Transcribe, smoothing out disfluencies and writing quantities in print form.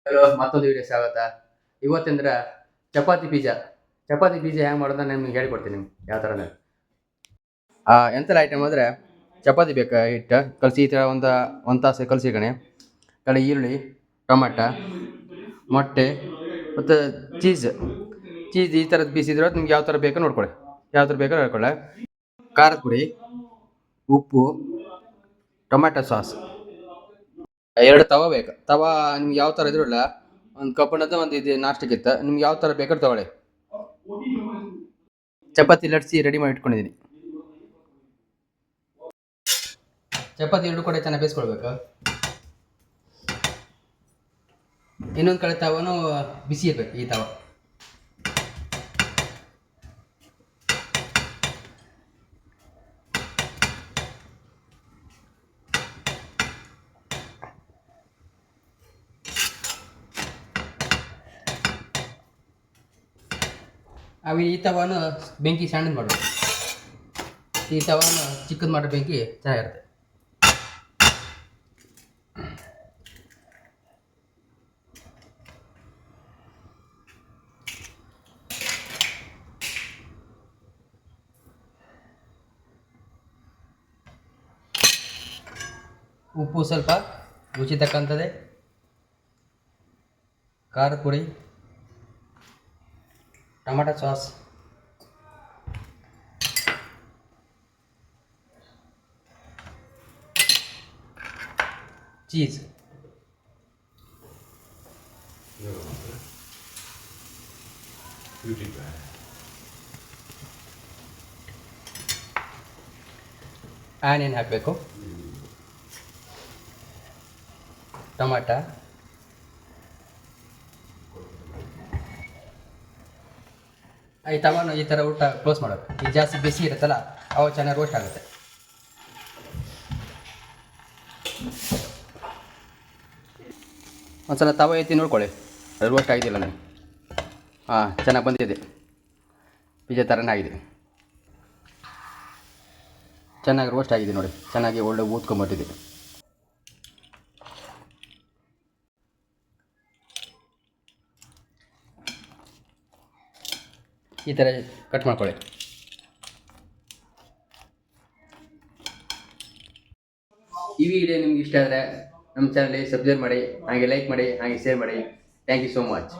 Hello, ಮತ್ತೊಂದು video ಸ್ವಾಗತ. ಇವತ್ತಂದ್ರೆ chapati pizza ಹೆಂಗೆ ಮಾಡೋದು ನಿಮ್ಗೆ ಹೇಳ್ಕೊಡ್ತೀನಿ. ಯಾವ ಥರ ಎಂತೆಲ್ಲ ಐಟಮ್ ಅಂದರೆ ಚಪಾತಿ ಬೇಕಾ, ಹಿಟ್ಟು ಕಲಸಿ ಈ ಥರ ಒಂದು ತಾಸು ಕಲಸಿಕಣೆ. ಕಡೆ ಈರುಳ್ಳಿ, ಟೊಮೆಟ, ಮೊಟ್ಟೆ ಮತ್ತು ಚೀಸ್ ಈ ಥರದ್ದು ಬೀಸಿದ್ರೆ ನಿಮ್ಗೆ ಯಾವ ಥರ ಬೇಕೋ ನೋಡ್ಕೊಳ್ಳಿ. ಖಾರದ ಪುಡಿ, ಉಪ್ಪು, ಟೊಮೆಟೊ ಸಾಸ್, 2 ತವಾ ಬೇಕು. ತವಾ ನಿಮ್ಗೆ ಯಾವ ಥರ ಇದ್ರಲ್ಲ, ಒಂದು ಕಬ್ಬಣದ ಒಂದು ಇದು ನಾಸ್ಟಿಕ್ ಇತ್ತು, ನಿಮ್ಗೆ ಯಾವ ಥರ ಬೇಕಾದ್ರೆ ತಗೊಳ್ಳಿ. ಚಪಾತಿ ಲಟ್ಸಿ ರೆಡಿ ಮಾಡಿ ಇಟ್ಕೊಂಡಿದ್ದೀನಿ. ಚಪಾತಿ 2 ಕಡೆ ಚೆನ್ನಾಗಿ ಬೇಯಿಸ್ಕೊಳ್ಬೇಕು. ಇನ್ನೊಂದು ಕಡೆ ತವನು ಬಿಸಿ ಇರಬೇಕು. ಈ ತವ ಈ ತವಾನು ಬೆಂಕಿ ಸಣ್ಣದು ಮಾಡಬೇಕು. ಈ ತವಾನು ಚಿಕ್ಕದು ಮಾಡೋ ಬೆಂಕಿ ಚೆನ್ನಾಗಿರುತ್ತೆ. ಉಪ್ಪು ಸ್ವಲ್ಪ ರುಚಿ ತಕ್ಕಂಥದ್ದೇ, ಖಾರದ ಪುಡಿ, ಟೊಮೆಟೊ ಸಾಸ್, ಚೀಸ್, ಆನಿಯನ್ ಹಾಕಬೇಕು, ಟೊಮೆಟ, ಈ ತವನ್ನು ಈ ಥರ ಊಟ ಕ್ಲೋಸ್ ಮಾಡೋದು. ಈ ಜಾಸ್ತಿ ಬಿಸಿ ಇರುತ್ತಲ್ಲ, ಅವು ಚೆನ್ನಾಗಿ ರೋಸ್ಟ್ ಆಗುತ್ತೆ. ಒಂದ್ಸಲ ತವ ಎತ್ತಿ ನೋಡ್ಕೊಳ್ಳಿ, ರೋಸ್ಟ್ ಆಗಿದೆಯಲ್ಲ ನಾನು. ಚೆನ್ನಾಗಿ ಬಂದಿದೆ. ಪಿಜ್ಜಾ ಥರನೇ ಆಗಿದೆ. ಚೆನ್ನಾಗಿ ರೋಸ್ಟ್ ಆಗಿದೆ ನೋಡಿ, ಚೆನ್ನಾಗಿ ಒಳ್ಳೆ ಊದ್ಕೊಂಬತ್ತಿದೆ. ಈ ಥರ ಕಟ್ ಮಾಡ್ಕೊಳ್ಳಿ. ಈ ವಿಡಿಯೋ ನಿಮ್ಗೆ ಇಷ್ಟ ಆದರೆ ನಮ್ಮ ಚಾನಲ್ಗೆ ಸಬ್ಸ್ಕ್ರೈಬ್ ಮಾಡಿ, ಹಾಗೆ ಲೈಕ್ ಮಾಡಿ, ಹಾಗೆ ಶೇರ್ ಮಾಡಿ. Thank you so much.